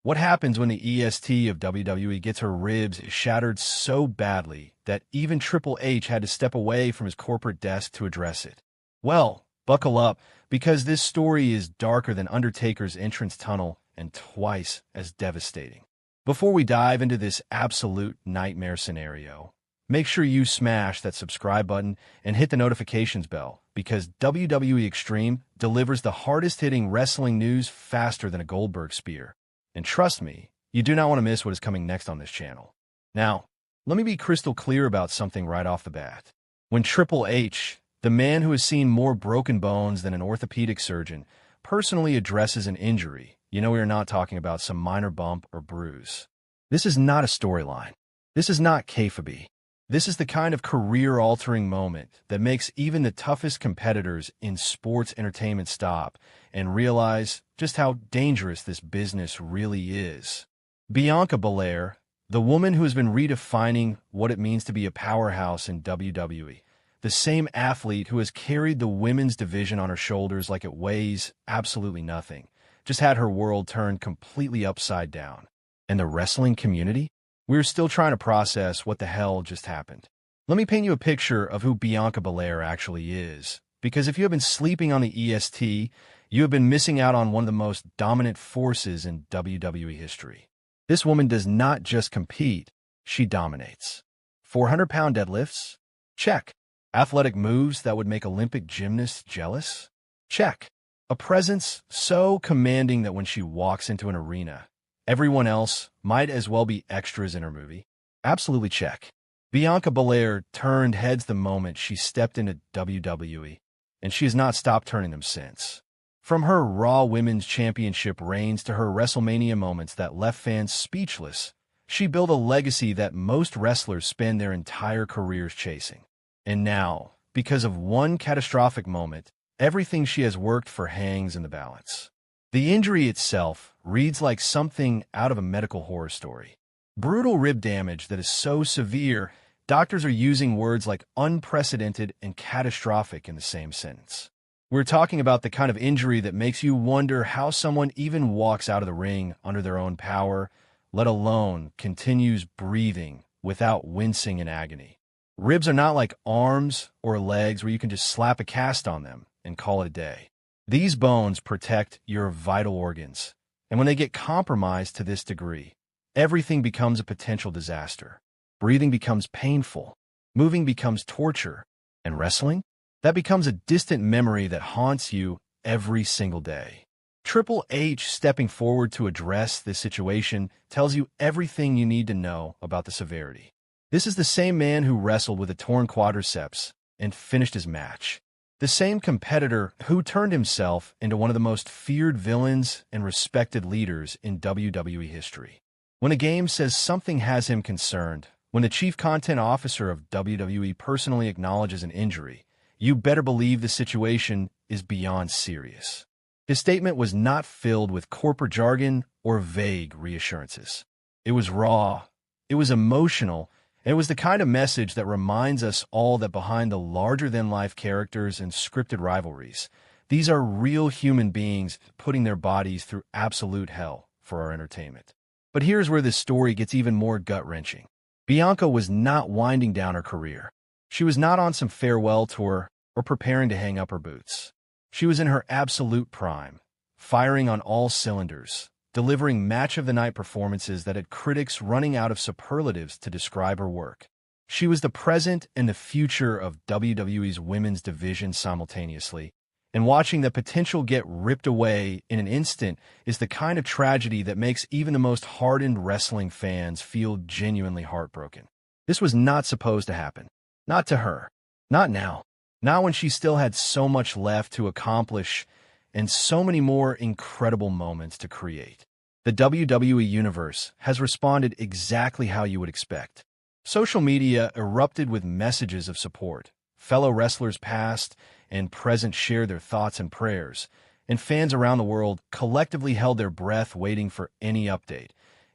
What happens when the EST of WWE gets her ribs shattered so badly that even Triple H had to step away from his corporate desk to address it? Well, buckle up, because this story is darker than Undertaker's entrance tunnel and twice as devastating. Before we dive into this absolute nightmare scenario, make sure you smash that subscribe button and hit the notifications bell, because WWE Extreme delivers the hardest-hitting wrestling news faster than a Goldberg spear. And trust me, you do not want to miss what is coming next on this channel. Now, let me be crystal clear about something right off the bat. When Triple H, the man who has seen more broken bones than an orthopedic surgeon, personally addresses an injury, you know we are not talking about some minor bump or bruise. This is not a storyline. This is not kayfabe. This is the kind of career-altering moment that makes even the toughest competitors in sports entertainment stop and realize just how dangerous this business really is. Bianca Belair, the woman who has been redefining what it means to be a powerhouse in WWE, the same athlete who has carried the women's division on her shoulders like it weighs absolutely nothing, just had her world turned completely upside down. And the wrestling community? We're still trying to process what the hell just happened. Let me paint you a picture of who Bianca Belair actually is, because if you have been sleeping on the EST, you have been missing out on one of the most dominant forces in WWE history. This woman does not just compete, she dominates. 400-pound deadlifts? Check. Athletic moves that would make Olympic gymnasts jealous? Check. A presence so commanding that when she walks into an arena, everyone else might as well be extras in her movie? Absolutely check. Bianca Belair turned heads the moment she stepped into WWE, and she has not stopped turning them since. From her Raw Women's Championship reigns to her WrestleMania moments that left fans speechless, she built a legacy that most wrestlers spend their entire careers chasing. And now, because of one catastrophic moment, everything she has worked for hangs in the balance. The injury itself reads like something out of a medical horror story. Brutal rib damage that is so severe, doctors are using words like unprecedented and catastrophic in the same sentence. We're talking about the kind of injury that makes you wonder how someone even walks out of the ring under their own power, let alone continues breathing without wincing in agony. Ribs are not like arms or legs where you can just slap a cast on them and call it a day. These bones protect your vital organs, and when they get compromised to this degree, everything becomes a potential disaster. Breathing becomes painful, moving becomes torture, and wrestling? That becomes a distant memory that haunts you every single day. Triple H stepping forward to address this situation tells you everything you need to know about the severity. This is the same man who wrestled with a torn quadriceps and finished his match. The same competitor who turned himself into one of the most feared villains and respected leaders in WWE history. When a game says something has him concerned, when the chief content officer of WWE personally acknowledges an injury, you better believe the situation is beyond serious. His statement was not filled with corporate jargon or vague reassurances. It was raw, it was emotional, and it was the kind of message that reminds us all that behind the larger-than-life characters and scripted rivalries, these are real human beings putting their bodies through absolute hell for our entertainment. But here's where this story gets even more gut-wrenching. Bianca was not winding down her career. She was not on some farewell tour or preparing to hang up her boots. She was in her absolute prime, firing on all cylinders, delivering match-of-the-night performances that had critics running out of superlatives to describe her work. She was the present and the future of WWE's women's division simultaneously, and watching the potential get ripped away in an instant is the kind of tragedy that makes even the most hardened wrestling fans feel genuinely heartbroken. This was not supposed to happen. Not to her. Not now. Not when she still had so much left to accomplish and so many more incredible moments to create. The WWE Universe has responded exactly how you would expect. Social media erupted with messages of support. Fellow wrestlers past and present shared their thoughts and prayers, and fans around the world collectively held their breath waiting for any update,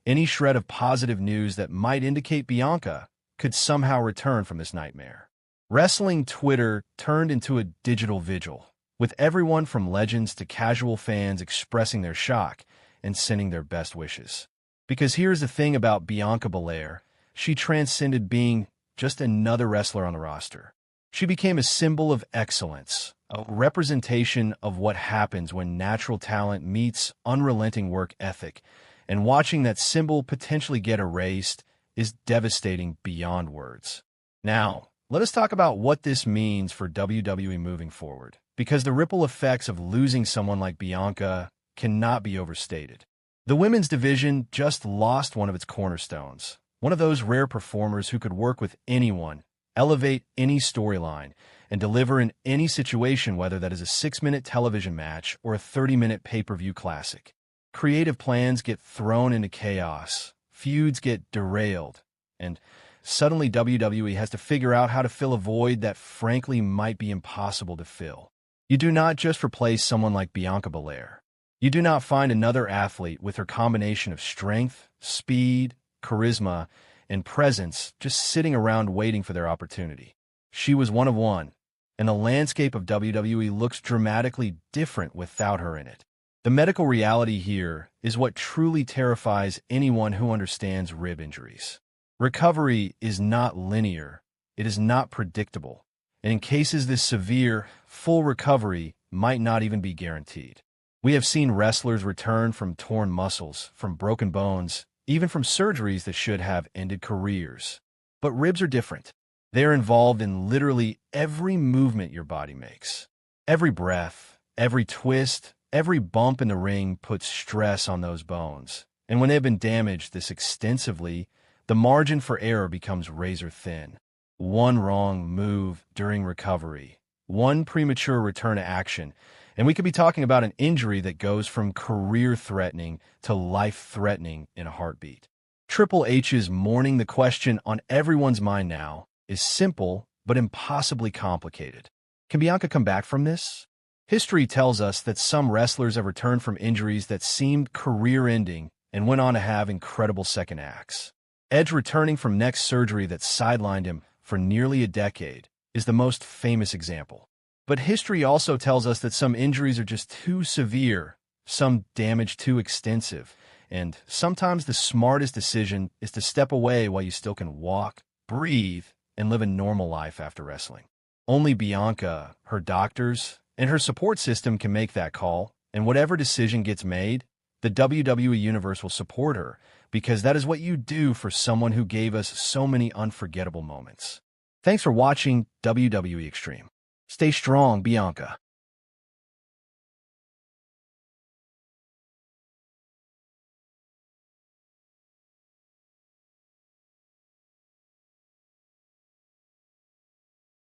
any shred of positive news that might indicate Bianca could somehow return from this nightmare. Wrestling Twitter turned into a digital vigil, with everyone from legends to casual fans expressing their shock and sending their best wishes. Because here's the thing about Bianca Belair, she transcended being just another wrestler on the roster. She became a symbol of excellence, a representation of what happens when natural talent meets unrelenting work ethic, and watching that symbol potentially get erased is devastating beyond words. Now, let us talk about what this means for WWE moving forward, because the ripple effects of losing someone like Bianca cannot be overstated. The women's division just lost one of its cornerstones, one of those rare performers who could work with anyone, elevate any storyline, and deliver in any situation, whether that is a 6-minute television match or a 30-minute pay-per-view classic. Creative plans get thrown into chaos, feuds get derailed, and suddenly WWE has to figure out how to fill a void that frankly might be impossible to fill. You do not just replace someone like Bianca Belair. You do not find another athlete with her combination of strength, speed, charisma, and presence just sitting around waiting for their opportunity. She was one of one, and the landscape of WWE looks dramatically different without her in it. The medical reality here is what truly terrifies anyone who understands rib injuries. Recovery is not linear, it is not predictable, and in cases this severe, full recovery might not even be guaranteed. We have seen wrestlers return from torn muscles, from broken bones, even from surgeries that should have ended careers. But ribs are different. They are involved in literally every movement your body makes. Every breath, every twist, every bump in the ring puts stress on those bones. And when they've been damaged this extensively, the margin for error becomes razor thin. One wrong move during recovery, one premature return to action, and we could be talking about an injury that goes from career-threatening to life-threatening in a heartbeat. Triple H's mourning the question on everyone's mind now is simple but impossibly complicated. Can Bianca come back from this? History tells us that some wrestlers have returned from injuries that seemed career-ending and went on to have incredible second acts. Edge returning from neck surgery that sidelined him for nearly a decade is the most famous example. But history also tells us that some injuries are just too severe, some damage too extensive, and sometimes the smartest decision is to step away while you still can walk, breathe, and live a normal life after wrestling. Only Bianca, her doctors, and her support system can make that call, and whatever decision gets made, the WWE Universe will support her, because that is what you do for someone who gave us so many unforgettable moments. Thanks for watching WWE Extreme. Stay strong, Bianca.